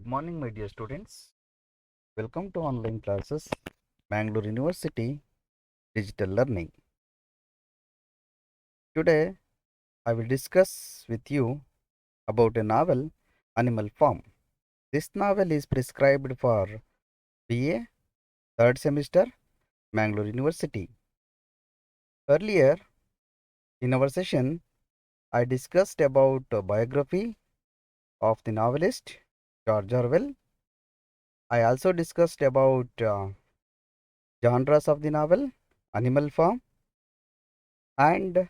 Good morning, my dear students. Welcome to online classes, Bangalore University Digital Learning. Today, I will discuss with you about a novel, Animal Farm. This novel is prescribed for BA, third semester, Bangalore University. Earlier in our session, I discussed about a biography of the novelist George Orwell. I also discussed about genres of the novel, Animal Farm, and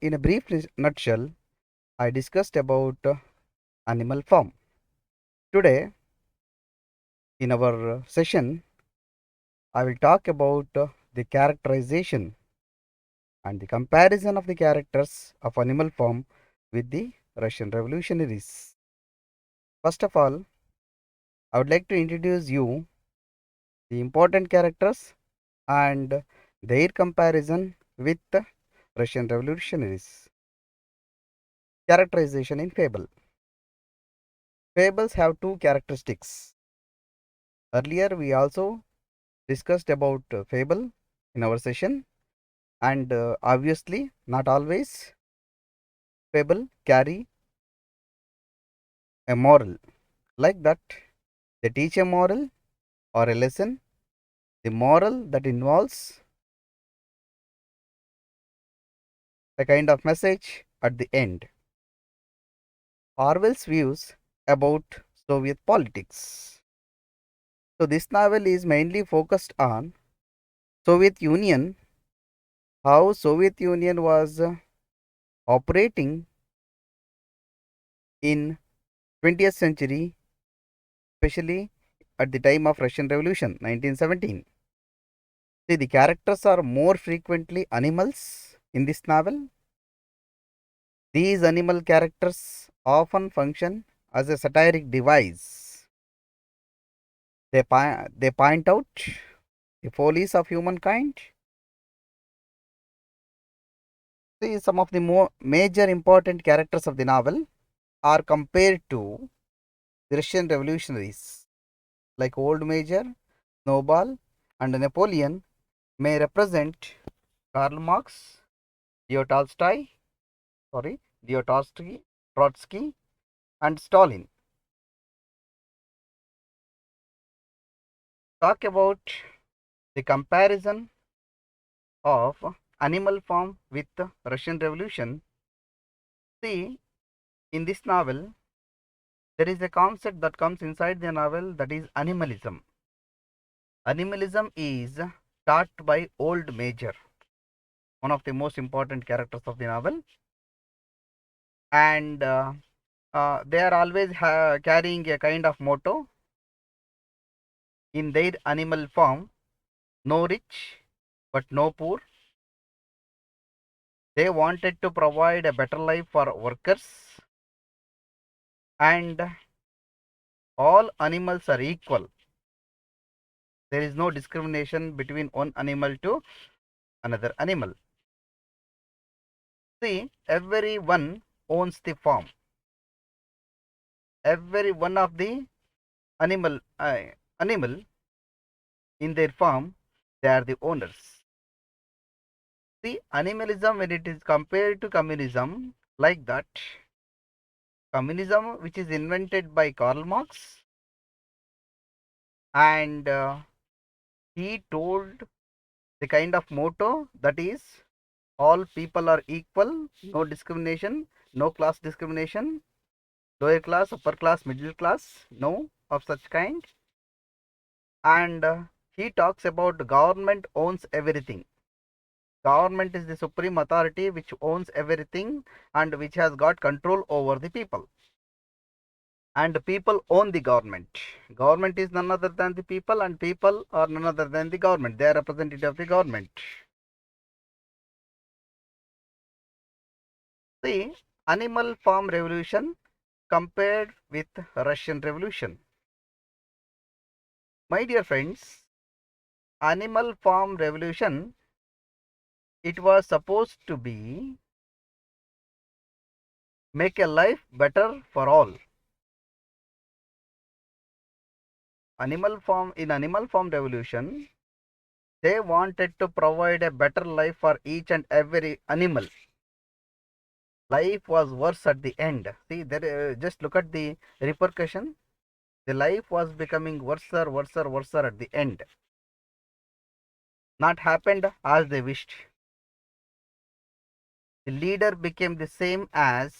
in a brief nutshell, I discussed about Animal Farm. Today, in our session, I will talk about the characterization and the comparison of the characters of Animal Farm with the Russian revolutionaries. First of all, I would like to introduce you the important characters and their comparison with the Russian revolutionaries. Characterization in fable. Fables have two characteristics. Earlier, we also discussed about fable in our session, and obviously, not always fable carry a moral. Like that, they teach a moral or a lesson. The moral that involves a kind of message at the end. Orwell's views about Soviet politics. So this novel is mainly focused on Soviet Union, how Soviet Union was operating in 20th century, especially at the time of Russian Revolution 1917. See, the characters are more frequently animals in this novel. These animal characters often function as a satiric device. They point out the follies of humankind. See, some of the more major important characters of the novel are compared to the Russian revolutionaries like Old Major, Snowball, and Napoleon may represent Karl Marx, Leo Tolstoy, Leo Trotsky, and Stalin. Talk about the comparison of Animal Farm with the Russian Revolution. See, in this novel, there is a concept that comes inside the novel, that is animalism. Animalism is taught by Old Major, one of the most important characters of the novel, and they are always carrying a kind of motto in their animal form: no rich but no poor. They wanted to provide a better life for workers, and all animals are equal. There is no discrimination between one animal to another animal. See, everyone owns the farm. Every one of the animal in their farm, they are the owners. See, animalism, when it is compared to communism, like that, communism, which is invented by Karl Marx, and he told the kind of motto, that is, all people are equal, no discrimination, no class discrimination, lower class, upper class, middle class, no of such kind. And he talks about government owns everything. Government is the supreme authority which owns everything and which has got control over the people. And people own the government. Government is none other than the people, and people are none other than the government. They are representative of the government. See, animal farm revolution compared with Russian revolution. My dear friends, animal farm revolution, it was supposed to be make a life better for all. animal farm revolution, they wanted to provide a better life for each and every animal. Life was worse at the end. See, there, just look at the repercussion. The life was becoming worse, at the end. Not happened as they wished. The leader became the same as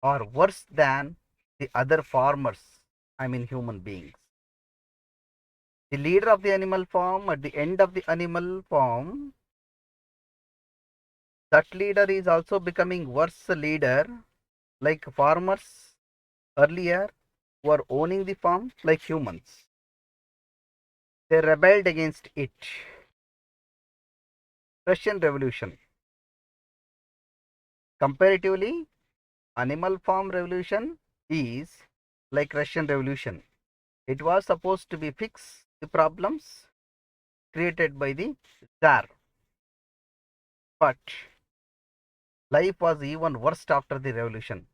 or worse than the other farmers, I mean human beings. The leader of the animal farm, at the end of the animal farm, that leader is also becoming worse leader, like farmers earlier were owning the farm like humans. They rebelled against it. Russian Revolution. Comparatively, animal farm revolution is like Russian Revolution. It was supposed to be fix the problems created by the Tsar, but life was even worse after the revolution.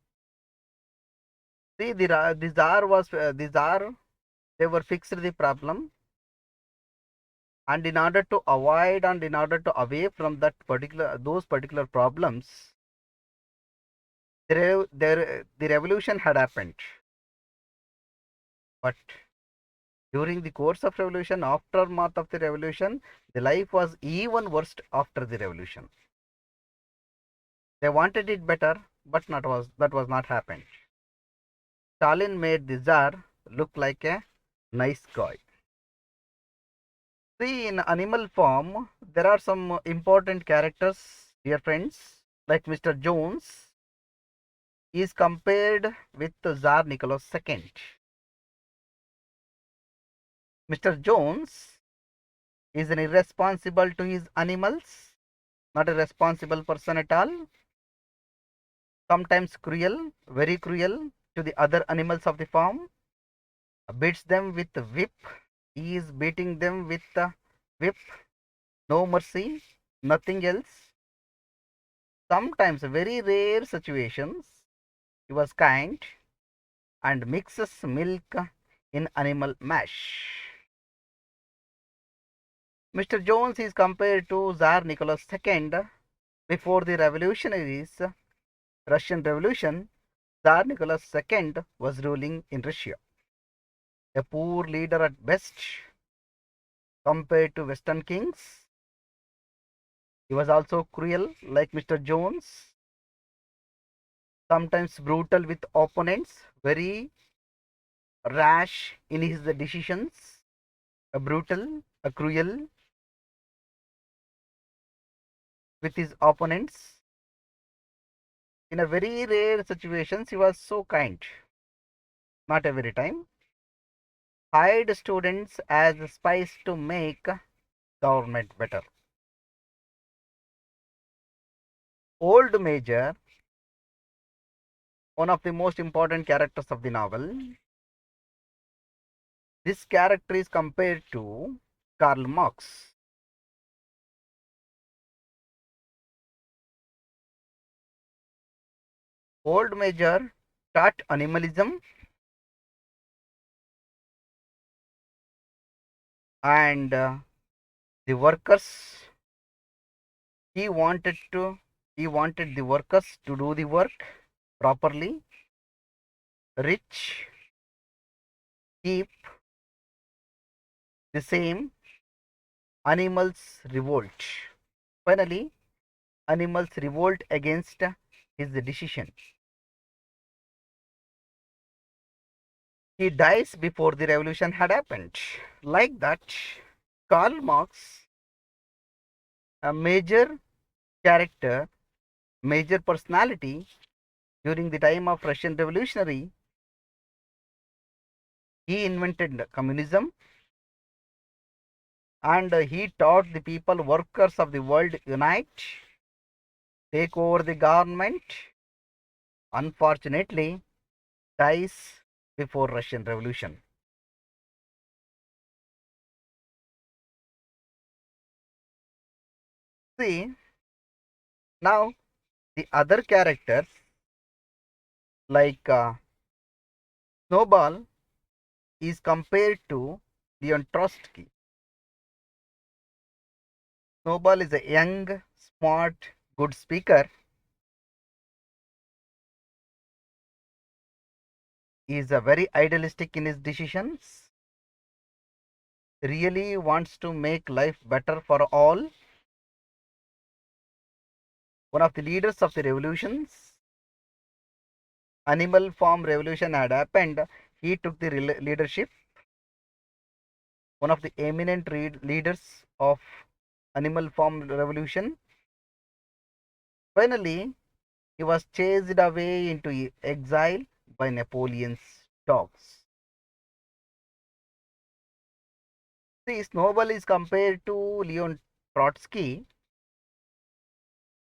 See, the Tsar was the Tsar. They were fixed the problem, and in order to avoid and in order to away from those particular problems, the revolution had happened. But during the course of revolution, aftermath of the revolution, the life was even worse after the revolution. They wanted it better, but that was not happened. Stalin made the Tsar look like a nice guy. See, in animal form, there are some important characters, dear friends, like Mr. Jones is compared with Tsar Nicholas II. Mr. Jones is an irresponsible to his animals, not a responsible person at all, sometimes cruel, very cruel to the other animals of the farm, beats them with the whip. He is beating them with the whip, no mercy, nothing else. Sometimes, very rare situations, he was kind and mixes milk in animal mash. Mr. Jones is compared to Tsar Nicholas II. Before the revolutionaries, Russian Revolution, Tsar Nicholas II was ruling in Russia. A poor leader at best compared to Western kings. He was also cruel like Mr. Jones, sometimes brutal with opponents, very rash in his decisions, a brutal, a cruel with his opponents. In a very rare situations, he was so kind, not every time. Hired students as spies to make government better. Old Major, one of the most important characters of the novel. This character is compared to Karl Marx. Old Major taught animalism and the workers. He wanted to. He wanted the workers to do the work properly. Rich keep the same. Animals revolt. Finally, animals revolt against his decision. He dies before the revolution had happened. Like that, Karl Marx, a major character, major personality during the time of Russian Revolutionary, he invented communism and he taught the people, workers of the world, unite, take over the government. Unfortunately, dies before Russian Revolution. See, now the other characters like Snowball is compared to Leon Trotsky. Snowball is a young, smart, good speaker. He is a very idealistic in his decisions. Really wants to make life better for all. One of the leaders of the revolutions. Animal farm revolution had happened. He took the leadership. One of the eminent leaders of animal farm revolution. Finally, he was chased away into exile by Napoleon's dogs. See, Snowball is compared to Leon Trotsky.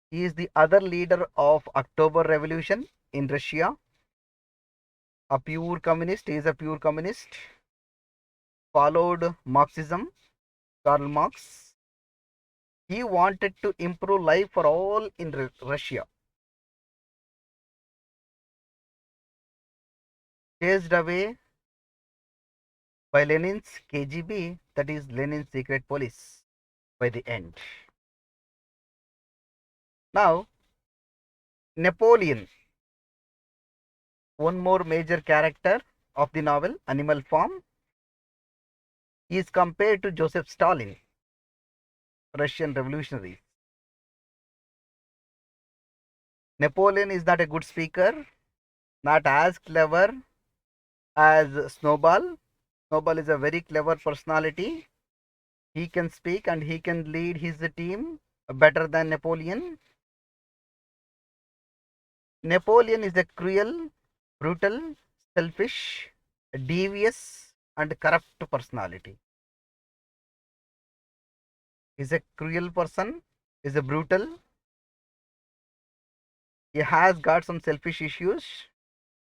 He is the other leader of October Revolution in Russia. A pure communist. He is a pure communist. Followed Marxism, Karl Marx. He wanted to improve life for all in Russia. Chased away by Lenin's KGB, that is Lenin's secret police, by the end. Now, Napoleon, one more major character of the novel, Animal Farm, is compared to Joseph Stalin, Russian revolutionary. Napoleon is not a good speaker, not as clever as Snowball. Snowball is a very clever personality. He can speak and he can lead his team better than Napoleon. Napoleon is a cruel, brutal, selfish, devious, and corrupt personality. He's a cruel person, is a brutal. He has got some selfish issues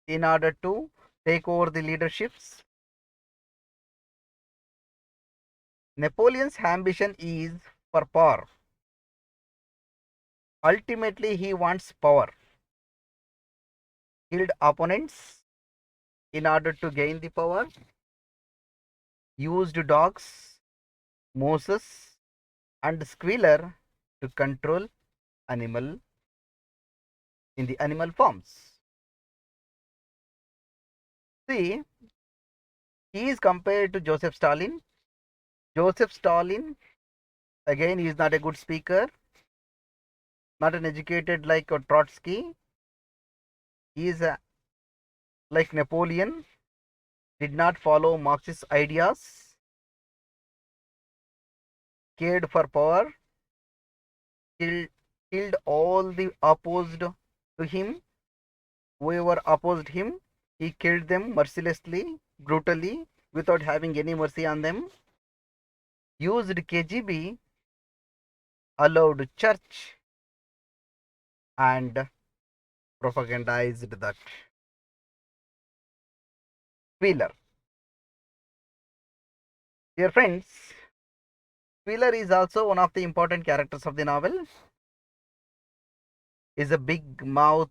in order to take over the leaderships. Napoleon's ambition is for power. Ultimately, he wants power. Killed opponents in order to gain the power. Used dogs, Moses, and Squealer to control animal in the animal forms. See, he is compared to Joseph Stalin. Joseph Stalin, again, he is not a good speaker, not an educated like Trotsky. He is like Napoleon, did not follow Marxist ideas, cared for power, killed all the opposed to him. Whoever opposed him, he killed them mercilessly, brutally, without having any mercy on them. Used KGB, allowed church, and propagandized that. Wheeler. Dear friends, Wheeler is also one of the important characters of the novel. Is a big mouth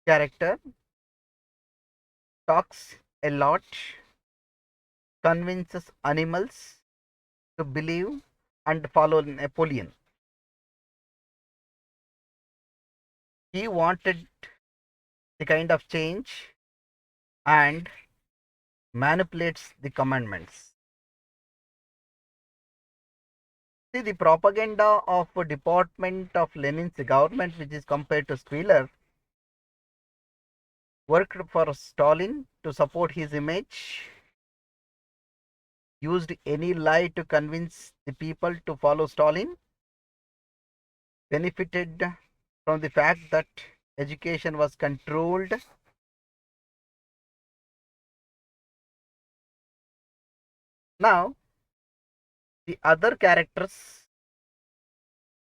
character, talks a lot, convinces animals to believe and follow Napoleon. He wanted the kind of change and manipulates the commandments. See, the propaganda of a department of Lenin's government, which is compared to Squealer, worked for Stalin to support his image, used any lie to convince the people to follow Stalin, benefited from the fact that education was controlled. Now, the other characters,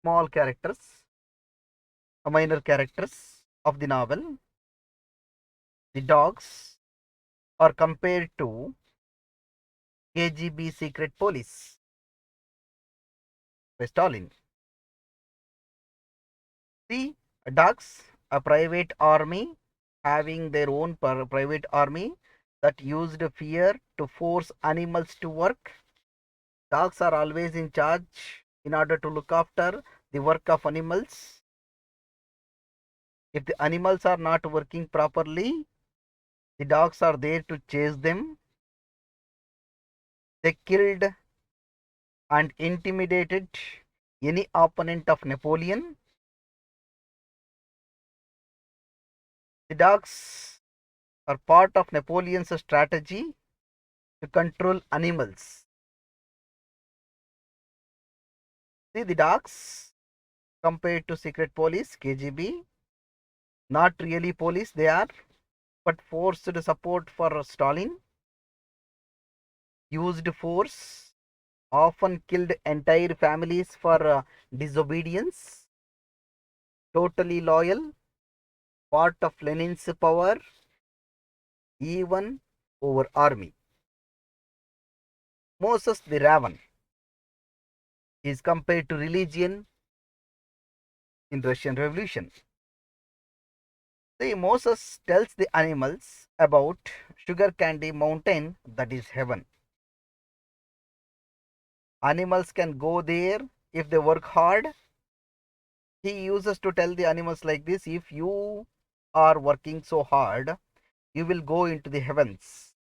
small characters, minor characters of the novel, the dogs, are compared to KGB secret police by Stalin. See, dogs, a private army, having their own private army, that used fear to force animals to work. Dogs are always in charge in order to look after the work of animals. If the animals are not working properly, the dogs are there to chase them. They killed and intimidated any opponent of Napoleon. The dogs are part of Napoleon's strategy to control animals. See, the dogs compared to secret police, KGB, not really police they are, but forced support for Stalin, used force, often killed entire families for disobedience, totally loyal, part of Lenin's power, even over army. Moses the Raven is compared to religion in Russian Revolution. See, Moses tells the animals about sugar candy mountain that is heaven. Animals can go there if they work hard. He uses to tell the animals like this: if you are working so hard, you will go into the heavens,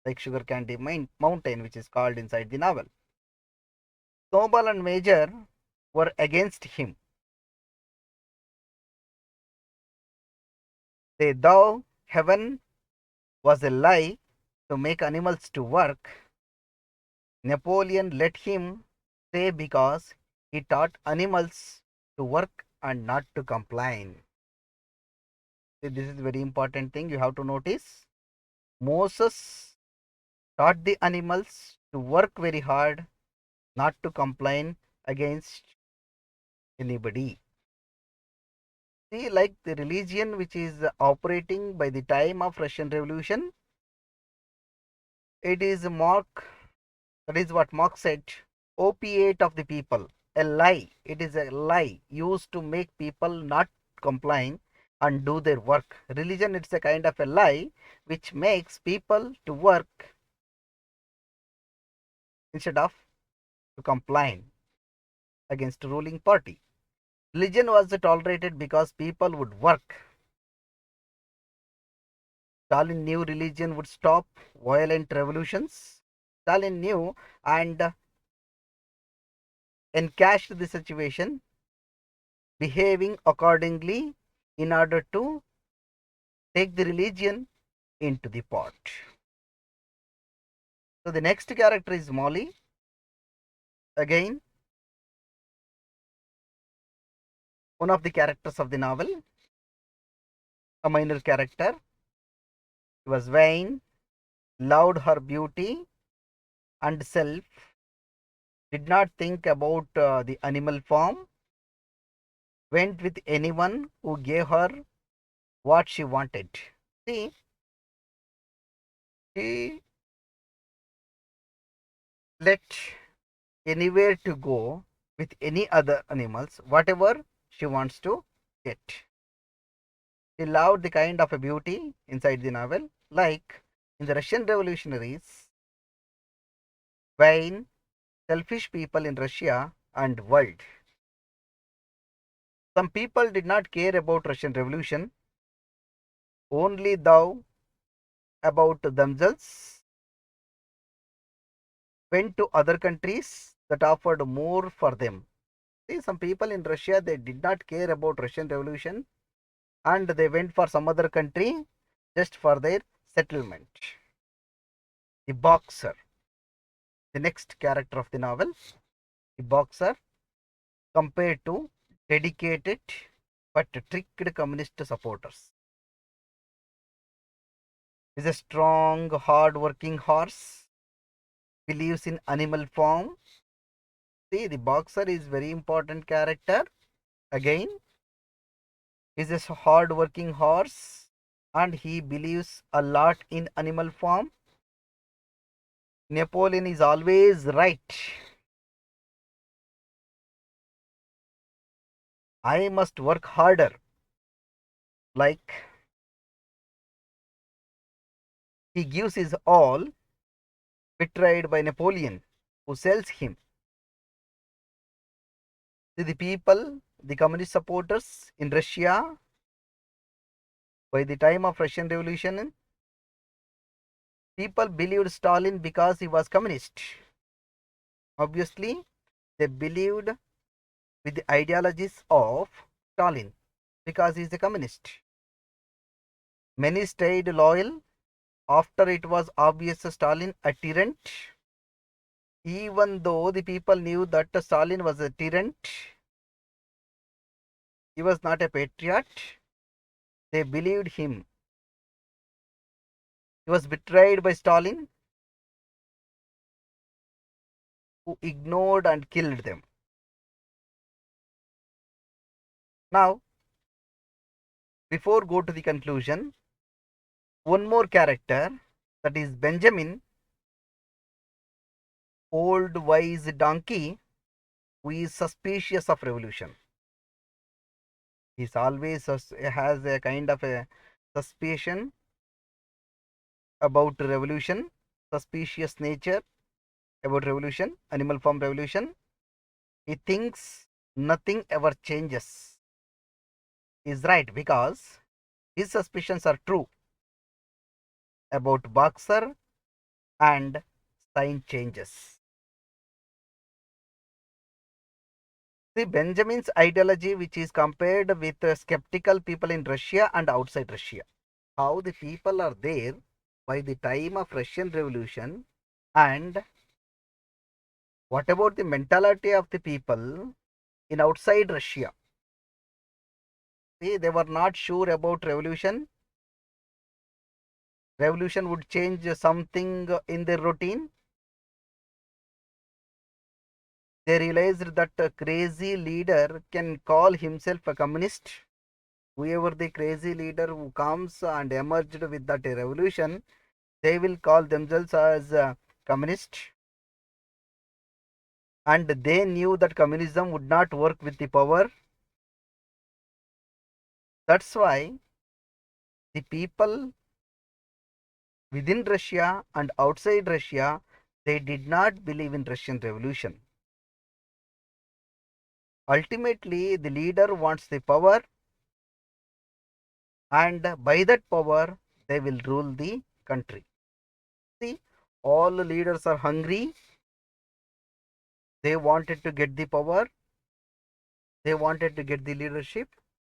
like sugar candy mountain, which is called inside the novel. Snowball and Major were against him. They thought heaven was a lie to make animals to work. Napoleon let him stay because he taught animals to work and not to complain. See, this is a very important thing you have to notice. Moses taught the animals to work very hard, not to complain against anybody. See, like the religion which is operating by the time of Russian Revolution, it is Mark, that is what Mark said, opiate of the people, a lie. It is a lie used to make people not complying and do their work. Religion, it's a kind of a lie which makes people to work instead of to comply against the ruling party. Religion was tolerated because people would work. Stalin knew religion would stop violent revolutions. Stalin knew and encashed the situation, behaving accordingly in order to take the religion into the pot. So the next character is Molly. Again, one of the characters of the novel, a minor character. She was vain, loved her beauty and self, did not think about the animal form, went with anyone who gave her what she wanted. See, she let anywhere to go with any other animals, whatever she wants to get. She loved the kind of a beauty inside the novel, like in the Russian revolutionaries, vain, selfish people in Russia and world. Some people did not care about Russian revolution, only thou about themselves, went to other countries that offered more for them. See, some people in Russia, they did not care about Russian revolution and they went for some other country just for their settlement. The boxer, the next character of the novel, the boxer, compared to dedicated but tricked communist supporters, is a strong, hard-working horse, believes in animal form. See, the boxer is very important character. Again, is a hard-working horse and he believes a lot in animal form. Napoleon is always right. I must work harder. Like He gives his all, betrayed by Napoleon, who sells him. To the people, the communist supporters in Russia, by the time of Russian Revolution, people believed Stalin because he was communist. Obviously, they believed with the ideologies of Stalin because he is a communist. Many stayed loyal after it was obvious Stalin a tyrant. Even though the people knew that Stalin was a tyrant, he was not a patriot, they believed him. He was betrayed by Stalin, who ignored and killed them. Now, before go to the conclusion, one more character, that is Benjamin, old wise donkey, who is suspicious of revolution. He always has a kind of a suspicion about revolution, suspicious nature about revolution, animal farm revolution. He thinks nothing ever changes. Is right because his suspicions are true about Boxer and sign changes. See, Benjamin's ideology, which is compared with skeptical people in Russia and outside Russia. How the people are there by the time of Russian Revolution, and what about the mentality of the people in outside Russia? See, they were not sure about revolution. Revolution would change something in their routine. They realized that a crazy leader can call himself a communist. Whoever the crazy leader who comes and emerged with that revolution, they will call themselves as communist. And they knew that communism would not work with the power. That's why the people within Russia and outside Russia, they did not believe in Russian Revolution. Ultimately, the leader wants the power, and by that power, they will rule the country. See, all leaders are hungry. They wanted to get the power. They wanted to get the leadership.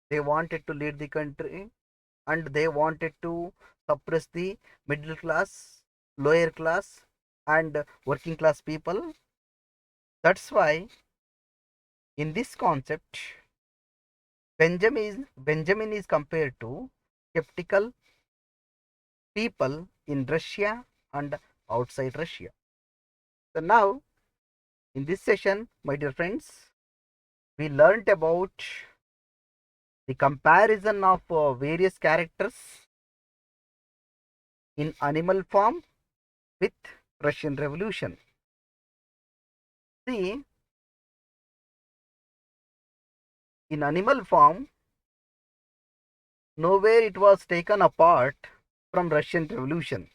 They wanted to lead the country, and they wanted to suppress the middle class, lower class, and working class people. That's why in this concept, Benjamin is compared to skeptical people in Russia and outside Russia. So now, in this session, my dear friends, we learnt about the comparison of various characters in animal form with Russian Revolution. See, in animal form, nowhere it was taken apart from Russian Revolution.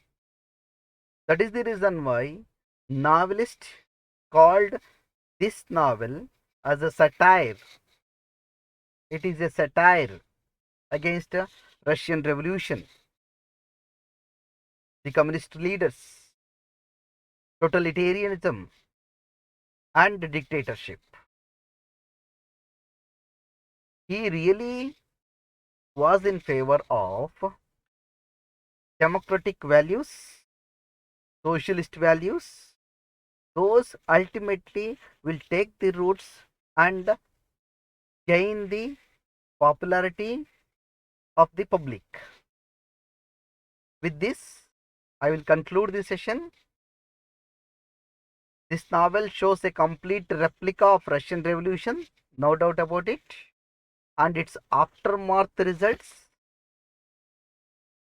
That is the reason why novelist called this novel as a satire. It is a satire against Russian Revolution, the communist leaders, totalitarianism, and dictatorship. He really was in favor of democratic values, socialist values. Those ultimately will take the roots and gain the popularity of the public. With this, I will conclude this session. This novel shows a complete replica of Russian Revolution, no doubt about it, and its aftermath results.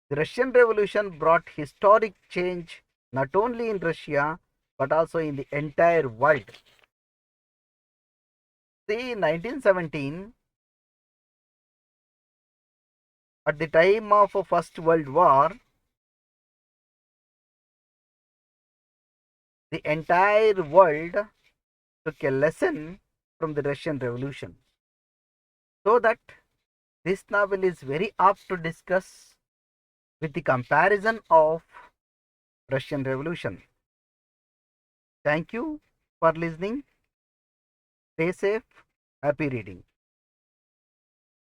The Russian Revolution brought historic change not only in Russia but also in the entire world. See, in 1917, at the time of First World War, The entire world took a lesson from the Russian Revolution. So that this novel is very apt to discuss with the comparison of Russian Revolution. Thank you for listening. Stay safe. Happy reading.